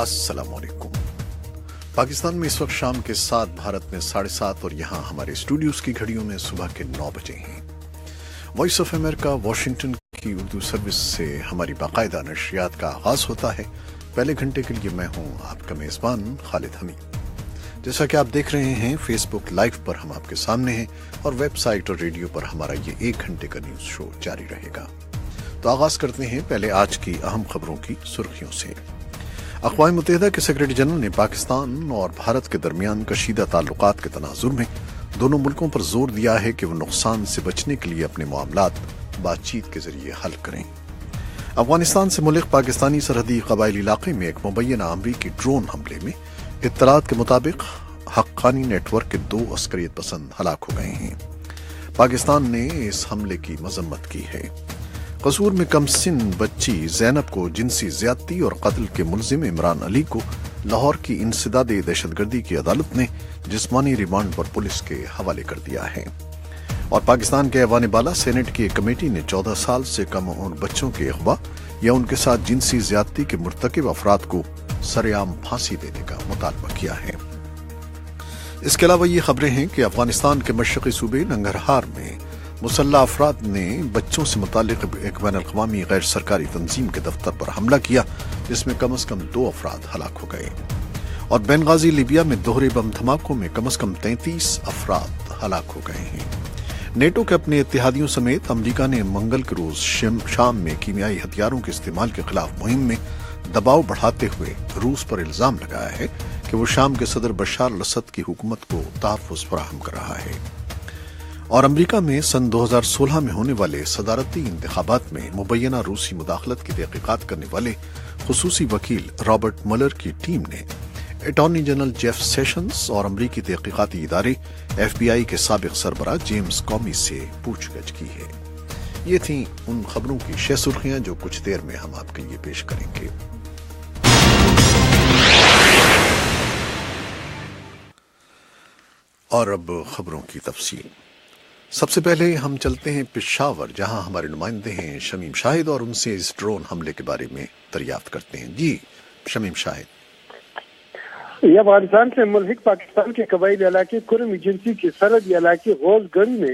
السلام علیکم۔ پاکستان میں اس وقت شام کے 7، بھارت میں 7:30 اور یہاں ہمارے اسٹوڈیوز کی گھڑیوں میں صبح کے 9 بجے ہیں۔ وائس آف امریکہ واشنگٹن کی اردو سروس سے ہماری باقاعدہ نشریات کا آغاز ہوتا ہے۔ پہلے گھنٹے کے لیے میں ہوں آپ کا میزبان خالد حمید۔ جیسا کہ آپ دیکھ رہے ہیں فیس بک لائیو پر ہم آپ کے سامنے ہیں اور ویب سائٹ اور ریڈیو پر ہمارا یہ 1 گھنٹے کا نیوز شو جاری رہے گا۔ تو آغاز کرتے ہیں پہلے آج کی اہم خبروں کی سرخیوں سے۔ اقوام متحدہ کے سیکرٹری جنرل نے پاکستان اور بھارت کے درمیان کشیدہ تعلقات کے تناظر میں دونوں ملکوں پر زور دیا ہے کہ وہ نقصان سے بچنے کے لیے اپنے معاملات بات چیت کے ذریعے حل کریں۔ افغانستان سے ملک پاکستانی سرحدی قبائلی علاقے میں ایک مبینہ امریکی ڈرون حملے میں اطلاعات کے مطابق حقانی نیٹ ورک کے 2 عسکریت پسند ہلاک ہو گئے ہیں۔ پاکستان نے اس حملے کی مذمت کی ہے۔ قصور میں کم سن بچی زینب کو جنسی زیادتی اور قتل کے ملزم عمران علی کو لاہور کی انسداد دہشت گردی کی عدالت نے جسمانی ریمانڈ پر پولیس کے حوالے کر دیا ہے۔ اور پاکستان کے ایوان بالا سینٹ کی ایک کمیٹی نے 14 سال سے کم عمر بچوں کے اغوا یا ان کے ساتھ جنسی زیادتی کے مرتکب افراد کو سرعام پھانسی دینے کا مطالبہ کیا ہے۔ اس کے علاوہ یہ خبریں ہیں کہ افغانستان کے مشرقی صوبے ننگرہار میں مسلح افراد نے بچوں سے متعلق ایک بین الاقوامی غیر سرکاری تنظیم کے دفتر پر حملہ کیا، جس میں کم از کم 2 افراد ہلاک ہو گئے۔ اور بنغازی لیبیا میں دوہرے بم دھماکوں میں کم از کم 33 افراد ہلاک ہو گئے ہیں۔ نیٹو کے اپنے اتحادیوں سمیت امریکہ نے منگل کے روز شام میں کیمیائی ہتھیاروں کے استعمال کے خلاف مہم میں دباؤ بڑھاتے ہوئے روس پر الزام لگایا ہے کہ وہ شام کے صدر بشار الاسد کی حکومت کو تحفظ فراہم کر رہا ہے۔ اور امریکہ میں سن 2016 میں ہونے والے صدارتی انتخابات میں مبینہ روسی مداخلت کی تحقیقات کرنے والے خصوصی وکیل رابرٹ ملر کی ٹیم نے اٹارنی جنرل جیف سیشنز اور امریکی تحقیقاتی ادارے FBI کے سابق سربراہ جیمز کومی سے پوچھ گچھ کی ہے۔ یہ تھیں ان خبروں کی 6 سرخیاں جو کچھ دیر میں ہم آپ کے لیے پیش کریں گے۔ اور اب خبروں کی تفصیل۔ سب سے پہلے ہم چلتے ہیں پشاور، جہاں ہمارے نمائندے ہیں شمیم شاہد، اور ان سے اس ڈرون حملے کے بارے میں دریافت کرتے ہیں۔ جی شمیم شاہد۔ یہ افغانستان سے ملحق پاکستان کے قبائلی علاقے کرم ایجنسی کے سرحدی علاقے غوث گڑھ میں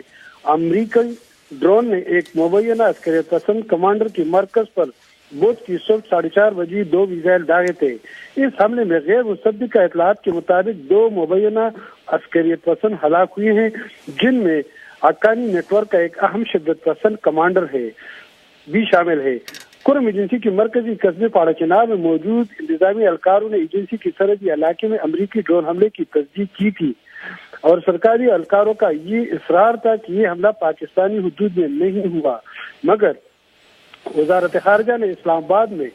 امریکی ڈرون نے ایک مبینہ عسکریت پسند کمانڈر کے مرکز پر بدھ کی صبح 4:30 بجے 2 میزائل داغے تھے۔ اس حملے میں غیر مصدقہ اطلاعات کے مطابق 2 مبینہ عسکریت پسند ہلاک ہوئے ہیں، جن میں حقانی نیٹ ورک کا ایک اہم شدت پسند کمانڈر بھی شامل ہے۔ کرم ایجنسی کی مرکزی قصبے پاڑا چنار میں موجود انتظامی اہلکاروں نے ایجنسی کی سرحدی علاقے میں امریکی ڈرون حملے کی تصدیق کی تھی، اور سرکاری اہلکاروں کا یہ اصرار تھا کہ یہ حملہ پاکستانی حدود میں نہیں ہوا، مگر وزارت خارجہ نے اسلام آباد میں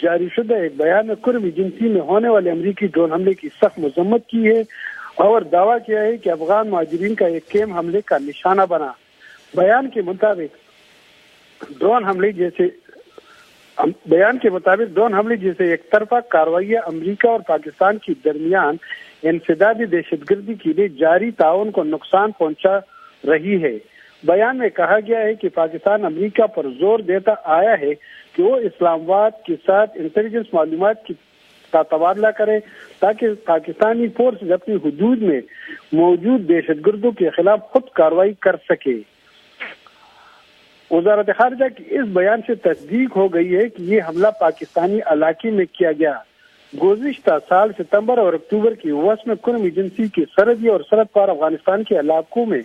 جاری شدہ ایک بیان میں کرم ایجنسی میں ہونے والے امریکی ڈرون حملے کی سخت مذمت کی ہے اور دعویٰ کیا ہے کہ افغان مہاجرین کا ایک کیمپ حملے کا نشانہ بنا۔ بیان کے مطابق ڈرون حملے جیسے ایک طرفہ کارروائیاں امریکہ اور پاکستان کے درمیان انسدادی دہشت گردی کے لیے جاری تعاون کو نقصان پہنچا رہی ہے۔ بیان میں کہا گیا ہے کہ پاکستان امریکہ پر زور دیتا آیا ہے کہ وہ اسلام آباد کے ساتھ انٹیلیجنس معلومات کا تبادلہ کرے تاکہ پاکستانی فورسز اپنی حدود میں موجود دہشت گردوں کے خلاف خود کارروائی کر سکے۔ وزارت خارجہ کی اس بیان سے تصدیق ہو گئی ہے کہ یہ حملہ پاکستانی علاقے میں کیا گیا۔ گزشتہ سال ستمبر اور اکتوبر کی وسط میں کرم ایجنسی کے سرحدی اور سرحد پار افغانستان کے علاقوں میں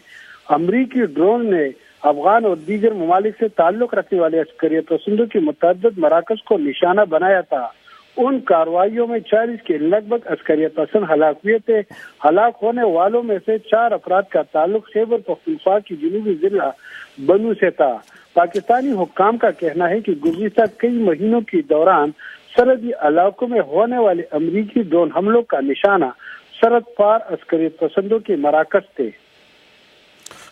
امریکی ڈرون نے افغان اور دیگر ممالک سے تعلق رکھنے والے عسکریت پسندوں کے متعدد مراکز کو نشانہ بنایا تھا۔ ان کارروائیوں میں 40 کے لگ بھگ عسکریت پسند ہلاک ہوئے تھے۔ ہلاک ہونے والوں میں سے 4 افراد کا تعلق خیبر پختونخوا کی جنوبی ضلع بنو سے تھا۔ پاکستانی حکام کا کہنا ہے کہ گزشتہ کئی مہینوں کے دوران سرحدی علاقوں میں ہونے والے امریکی ڈرون حملوں کا نشانہ سرحد پار عسکریت پسندوں کے مراکز تھے۔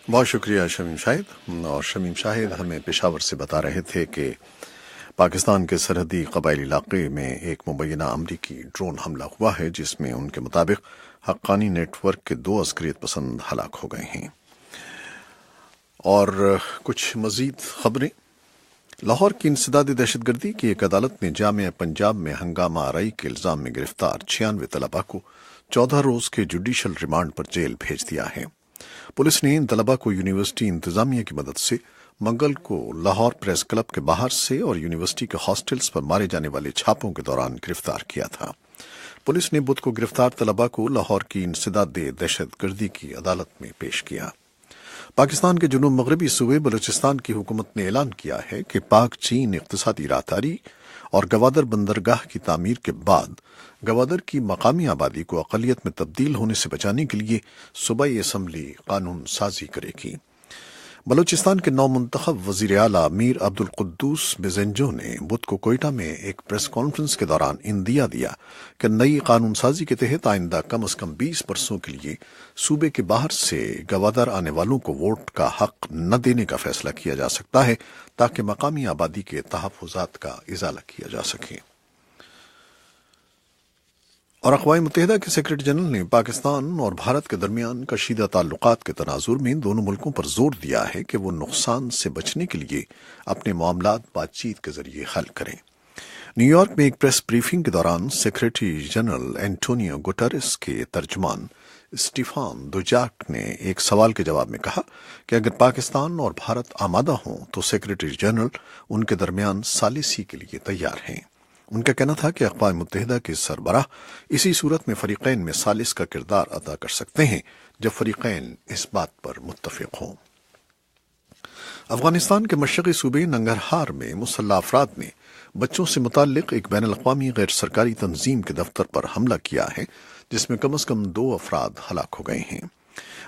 بہت شکریہ شمیم شاہد۔ اور شمیم شاہد ہمیں پشاور سے بتا رہے تھے کہ پاکستان کے سرحدی قبائلی علاقے میں ایک مبینہ امریکی ڈرون حملہ ہوا ہے، جس میں ان کے مطابق حقانی نیٹ ورک کے 2 عسکریت پسند ہلاک ہو گئے ہیں۔ اور کچھ مزید خبریں۔ لاہور کی انسدادی دہشت گردی کی ایک عدالت نے جامعہ پنجاب میں ہنگامہ آرائی کے الزام میں گرفتار 96 طلباء کو 14 روز کے جوڈیشل ریمانڈ پر جیل بھیج دیا ہے۔ پولیس نے ان طلباء کو یونیورسٹی انتظامیہ کی مدد سے منگل کو لاہور پریس کلب کے باہر سے اور یونیورسٹی کے ہاسٹلز پر مارے جانے والے چھاپوں کے دوران گرفتار کیا تھا۔ پولیس نے بدھ کو گرفتار طلباء کو لاہور کی انسداد دہشت گردی کی عدالت میں پیش کیا۔ پاکستان کے جنوب مغربی صوبے بلوچستان کی حکومت نے اعلان کیا ہے کہ پاک چین اقتصادی راہداری اور گوادر بندرگاہ کی تعمیر کے بعد گوادر کی مقامی آبادی کو اقلیت میں تبدیل ہونے سے بچانے کے لیے صوبائی اسمبلی قانون سازی کرے گی۔ بلوچستان کے نو منتخب وزیر اعلیٰ میر عبدالقدوس بزنجو نے بدھ کو کوئٹہ میں ایک پریس کانفرنس کے دوران اندیا دیا کہ نئی قانون سازی کے تحت آئندہ کم از کم 20 برسوں کے لیے صوبے کے باہر سے گوادر آنے والوں کو ووٹ کا حق نہ دینے کا فیصلہ کیا جا سکتا ہے تاکہ مقامی آبادی کے تحفظات کا ازالہ کیا جا سکے۔ اور اقوام متحدہ کے سیکرٹری جنرل نے پاکستان اور بھارت کے درمیان کشیدہ تعلقات کے تناظر میں دونوں ملکوں پر زور دیا ہے کہ وہ نقصان سے بچنے کے لیے اپنے معاملات بات چیت کے ذریعے حل کریں۔ نیو یارک میں ایک پریس بریفنگ کے دوران سیکرٹری جنرل اینٹونیو گوٹریس کے ترجمان اسٹیفان دوجاک نے ایک سوال کے جواب میں کہا کہ اگر پاکستان اور بھارت آمادہ ہوں تو سیکرٹری جنرل ان کے درمیان ثالثی کے لیے تیار ہیں۔ ان کا کہنا تھا کہ اقوام متحدہ کے سربراہ اسی صورت میں فریقین میں ثالث کا کردار ادا کر سکتے ہیں جب فریقین اس بات پر متفق ہوں۔ افغانستان کے مشرقی صوبے ننگرہار میں مسلح افراد نے بچوں سے متعلق ایک بین الاقوامی غیر سرکاری تنظیم کے دفتر پر حملہ کیا ہے جس میں کم از کم 2 افراد ہلاک ہو گئے ہیں۔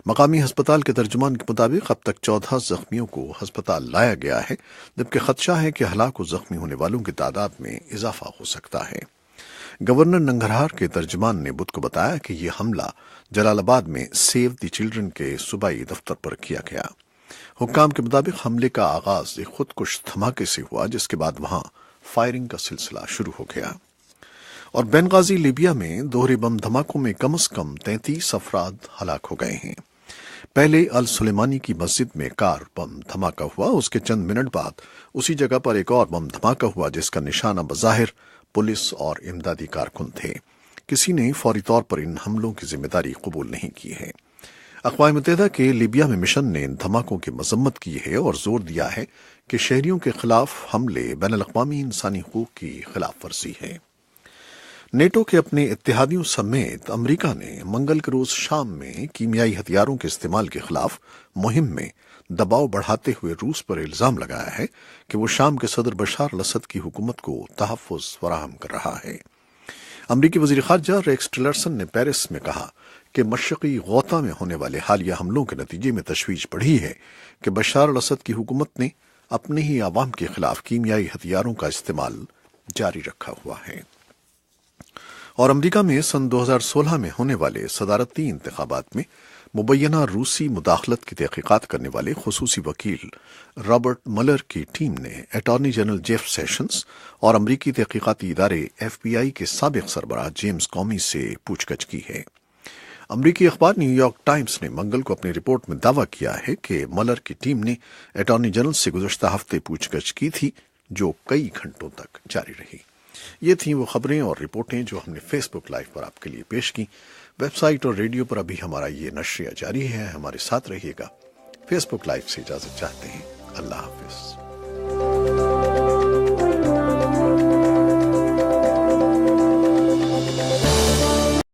مقامی ہسپتال کے ترجمان کے مطابق اب تک 14 زخمیوں کو ہسپتال لایا گیا ہے جبکہ خدشہ ہے کہ ہلاک و زخمی ہونے والوں کی تعداد میں اضافہ ہو سکتا ہے۔ گورنر ننگرہار کے ترجمان نے بدھ کو بتایا کہ یہ حملہ جلال آباد میں سیو دی چلڈرن کے صوبائی دفتر پر کیا گیا۔ حکام کے مطابق حملے کا آغاز ایک خودکش دھماکے سے ہوا جس کے بعد وہاں فائرنگ کا سلسلہ شروع ہو گیا۔ اور بنغازی لیبیا میں دوہرے بم دھماکوں میں کم از کم 33 افراد ہلاک ہو گئے ہیں۔ پہلے السلیمانی کی مسجد میں کار بم دھماکہ ہوا، اس کے چند منٹ بعد اسی جگہ پر ایک اور بم دھماکہ ہوا جس کا نشانہ بظاہر پولیس اور امدادی کارکن تھے۔ کسی نے فوری طور پر ان حملوں کی ذمہ داری قبول نہیں کی ہے۔ اقوام متحدہ کے لیبیا میں مشن نے ان دھماکوں کی مذمت کی ہے اور زور دیا ہے کہ شہریوں کے خلاف حملے بین الاقوامی انسانی حقوق کی خلاف ورزی ہے۔ نیٹو کے اپنے اتحادیوں سمیت امریکہ نے منگل کے روز شام میں کیمیائی ہتھیاروں کے استعمال کے خلاف مہم میں دباؤ بڑھاتے ہوئے روس پر الزام لگایا ہے کہ وہ شام کے صدر بشار الاسد کی حکومت کو تحفظ فراہم کر رہا ہے۔ امریکی وزیر خارجہ ریکس ٹیلرسن نے پیرس میں کہا کہ مشرقی غوطہ میں ہونے والے حالیہ حملوں کے نتیجے میں تشویش بڑھی ہے کہ بشار الاسد کی حکومت نے اپنے ہی عوام کے خلاف کیمیائی ہتھیاروں کا استعمال جاری رکھا ہوا ہے۔ اور امریکہ میں سن 2016 میں ہونے والے صدارتی انتخابات میں مبینہ روسی مداخلت کی تحقیقات کرنے والے خصوصی وکیل رابرٹ ملر کی ٹیم نے اٹارنی جنرل جیف سیشنز اور امریکی تحقیقاتی ادارے FBI کے سابق سربراہ جیمز کومی سے پوچھ گچھ کی ہے۔ امریکی اخبار نیو یارک ٹائمز نے منگل کو اپنی رپورٹ میں دعویٰ کیا ہے کہ ملر کی ٹیم نے اٹارنی جنرل سے گزشتہ ہفتے پوچھ گچھ کی تھی جو کئی گھنٹوں تک جاری رہی۔ یہ تھیں وہ خبریں اور رپورٹیں جو ہم نے فیس بک لائیو پر آپ کے لیے پیش کی۔ ویب سائٹ اور ریڈیو پر ابھی ہمارا یہ نشریہ جاری ہے، ہمارے ساتھ رہیے گا۔ فیس بک لائیو سے اجازت چاہتے ہیں۔ اللہ حافظ۔